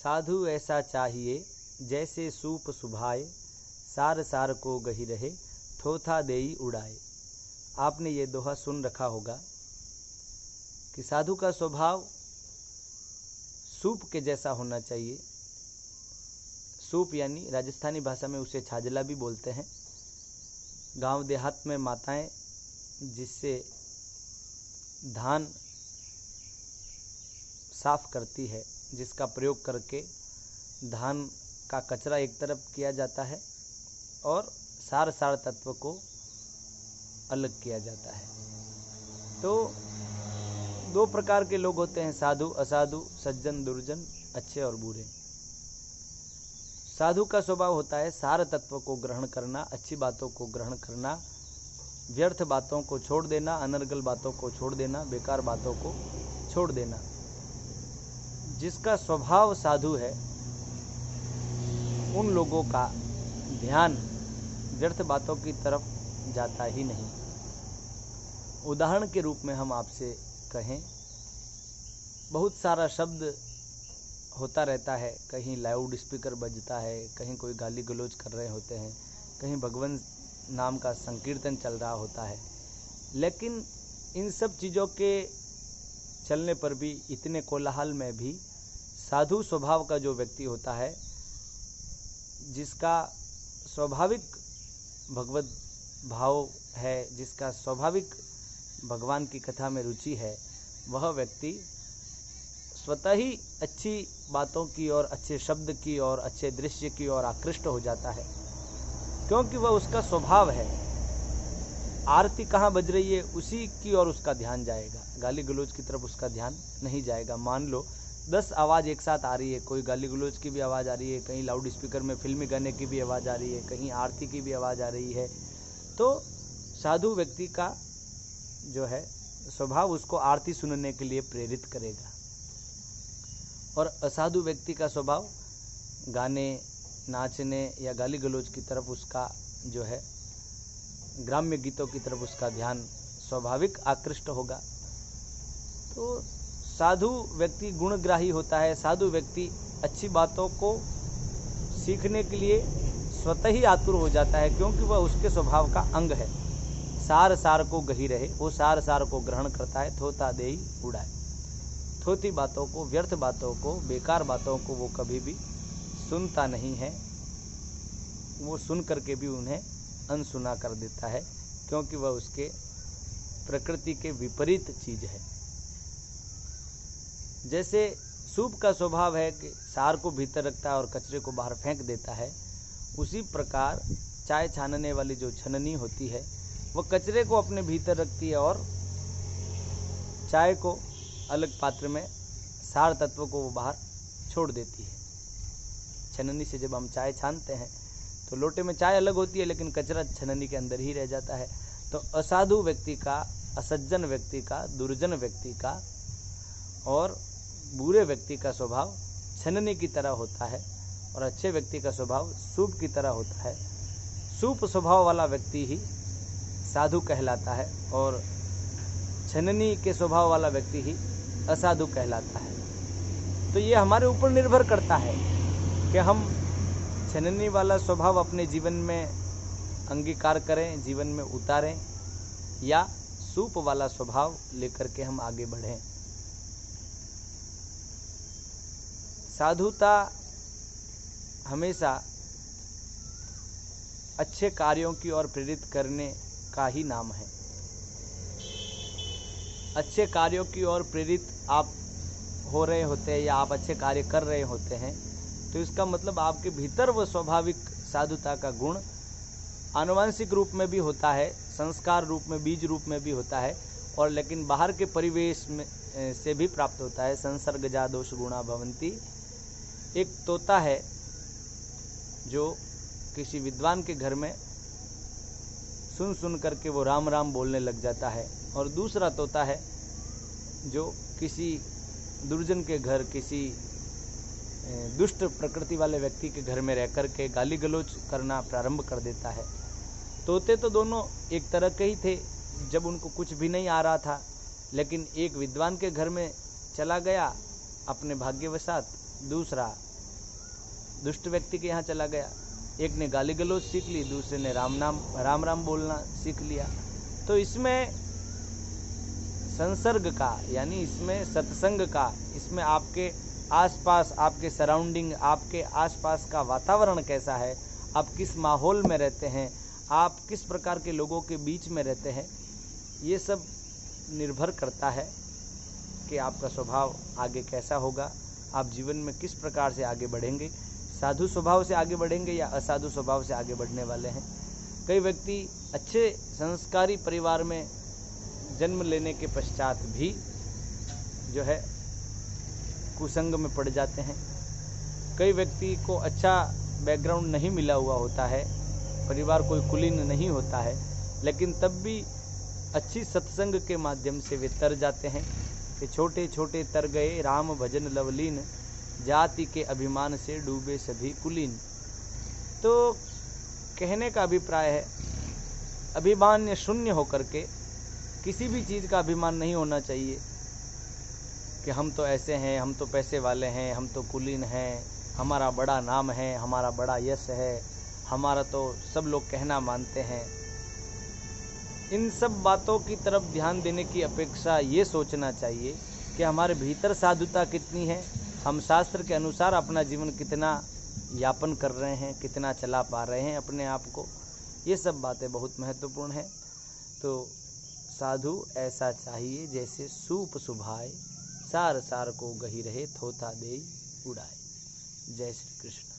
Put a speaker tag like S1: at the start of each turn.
S1: साधु ऐसा चाहिए जैसे सूप सुभाए, सार सार को गही रहे, थोथा देई उड़ाए। आपने ये दोहा सुन रखा होगा कि साधु का स्वभाव सूप के जैसा होना चाहिए। सूप यानी राजस्थानी भाषा में उसे छाजला भी बोलते हैं। गांव देहात में माताएं जिससे धान साफ करती है, जिसका प्रयोग करके धान का कचरा एक तरफ किया जाता है और सार सार तत्व को अलग किया जाता है। तो दो प्रकार के लोग होते हैं, साधु असाधु, सज्जन दुर्जन, अच्छे और बुरे। साधु का स्वभाव होता है सार तत्व को ग्रहण करना, अच्छी बातों को ग्रहण करना, व्यर्थ बातों को छोड़ देना, अनर्गल बातों को छोड़ देना, बेकार बातों को छोड़ देना। जिसका स्वभाव साधु है उन लोगों का ध्यान व्यर्थ बातों की तरफ जाता ही नहीं। उदाहरण के रूप में हम आपसे कहें, बहुत सारा शब्द होता रहता है, कहीं लाउड स्पीकर बजता है, कहीं कोई गाली गलौज कर रहे होते हैं, कहीं भगवान नाम का संकीर्तन चल रहा होता है। लेकिन इन सब चीज़ों के चलने पर भी, इतने कोलाहल में भी साधु स्वभाव का जो व्यक्ति होता है, जिसका स्वाभाविक भगवत भाव है, जिसका स्वाभाविक भगवान की कथा में रुचि है, वह व्यक्ति स्वतः ही अच्छी बातों की और अच्छे शब्द की और अच्छे दृश्य की ओर आकृष्ट हो जाता है, क्योंकि वह उसका स्वभाव है। आरती कहाँ बज रही है उसी की ओर उसका ध्यान जाएगा, गाली गलौज की तरफ उसका ध्यान नहीं जाएगा। मान लो 10 आवाज़ एक साथ आ रही है, कोई गाली गलौज की भी आवाज़ आ रही है, कहीं लाउड स्पीकर में फिल्मी गाने की भी आवाज़ आ रही है, कहीं आरती की भी आवाज़ आ रही है, तो साधु व्यक्ति का जो है स्वभाव उसको आरती सुनने के लिए प्रेरित करेगा। और असाधु व्यक्ति का स्वभाव गाने, नाचने या गाली गलौज की तरफ उसका जो है, ग्राम्य गीतों की तरफ उसका ध्यान स्वाभाविक आकृष्ट होगा। तो साधु व्यक्ति गुणग्राही होता है। साधु व्यक्ति अच्छी बातों को सीखने के लिए स्वतः ही आतुर हो जाता है, क्योंकि वह उसके स्वभाव का अंग है। सार सार को गही रहे, वो सार सार को ग्रहण करता है, थोथा देई उड़ाए। थोथी बातों को, व्यर्थ बातों को, बेकार बातों को वो कभी भी सुनता नहीं है। वो सुन करके भी उन्हें अनसुना कर देता है, क्योंकि वह उसके प्रकृति के विपरीत चीज है। जैसे सूप का स्वभाव है कि सार को भीतर रखता है और कचरे को बाहर फेंक देता है, उसी प्रकार चाय छानने वाली जो छननी होती है वह कचरे को अपने भीतर रखती है और चाय को अलग पात्र में, सार तत्व को वो बाहर छोड़ देती है। छननी से जब हम चाय छानते हैं तो लोटे में चाय अलग होती है, लेकिन कचरा छननी के अंदर ही रह जाता है। तो असाधु व्यक्ति का, असज्जन व्यक्ति का, दुर्जन व्यक्ति का और बुरे व्यक्ति का स्वभाव छननी की तरह होता है, और अच्छे व्यक्ति का स्वभाव सूप की तरह होता है। सूप स्वभाव वाला व्यक्ति ही साधु कहलाता है और छननी के स्वभाव वाला व्यक्ति ही असाधु कहलाता है। तो ये हमारे ऊपर निर्भर करता है कि हम छननी वाला स्वभाव अपने जीवन में अंगीकार करें, जीवन में उतारें, या सूप वाला स्वभाव लेकर के हम आगे बढ़ें। साधुता हमेशा अच्छे कार्यों की ओर प्रेरित करने का ही नाम है। अच्छे कार्यों की ओर प्रेरित आप हो रहे होते हैं या आप अच्छे कार्य कर रहे होते हैं, तो इसका मतलब आपके भीतर वो स्वाभाविक साधुता का गुण आनुवंशिक रूप में भी होता है, संस्कार रूप में, बीज रूप में भी होता है, और लेकिन बाहर के परिवेश में से भी प्राप्त होता है। संसर्गजा दोष गुणा भवंती। एक तोता है जो किसी विद्वान के घर में सुन सुन करके वो राम राम बोलने लग जाता है, और दूसरा तोता है जो किसी दुर्जन के घर, किसी दुष्ट प्रकृति वाले व्यक्ति के घर में रह कर के गाली गलौज करना प्रारंभ कर देता है। तोते तो दोनों एक तरह के ही थे जब उनको कुछ भी नहीं आ रहा था, लेकिन एक विद्वान के घर में चला गया अपने भाग्यवशात, दूसरा दुष्ट व्यक्ति के यहाँ चला गया, एक ने गाली गलौज सीख ली, दूसरे ने राम राम बोलना सीख लिया। तो इसमें संसर्ग का, यानी इसमें सत्संग का, इसमें आपके आसपास, आपके सराउंडिंग, आपके आसपास का वातावरण कैसा है, आप किस माहौल में रहते हैं, आप किस प्रकार के लोगों के बीच में रहते हैं, ये सब निर्भर करता है कि आपका स्वभाव आगे कैसा होगा, आप जीवन में किस प्रकार से आगे बढ़ेंगे, साधु स्वभाव से आगे बढ़ेंगे या असाधु स्वभाव से आगे बढ़ने वाले हैं। कई व्यक्ति अच्छे संस्कारी परिवार में जन्म लेने के पश्चात भी जो है कुसंग में पड़ जाते हैं। कई व्यक्ति को अच्छा बैकग्राउंड नहीं मिला हुआ होता है, परिवार कोई कुलीन नहीं होता है, लेकिन तब भी अच्छी सत्संग के माध्यम से वे तर जाते हैं कि छोटे छोटे तर गए राम भजन लवलीन, जाति के अभिमान से डूबे सभी कुलीन। तो कहने का अभिप्राय है, अभिमान शून्य होकर के, किसी भी चीज़ का अभिमान नहीं होना चाहिए कि हम तो ऐसे हैं, हम तो पैसे वाले हैं, हम तो कुलीन हैं, हमारा बड़ा नाम है, हमारा बड़ा यश है, हमारा तो सब लोग कहना मानते हैं। इन सब बातों की तरफ ध्यान देने की अपेक्षा ये सोचना चाहिए कि हमारे भीतर साधुता कितनी है, हम शास्त्र के अनुसार अपना जीवन कितना यापन कर रहे हैं, कितना चला पा रहे हैं अपने आप को। ये सब बातें बहुत महत्वपूर्ण हैं। तो साधु ऐसा चाहिए जैसे सूप सुभाए, सार सार को गही रहे, थोथा दे उड़ाए। जय श्री कृष्ण।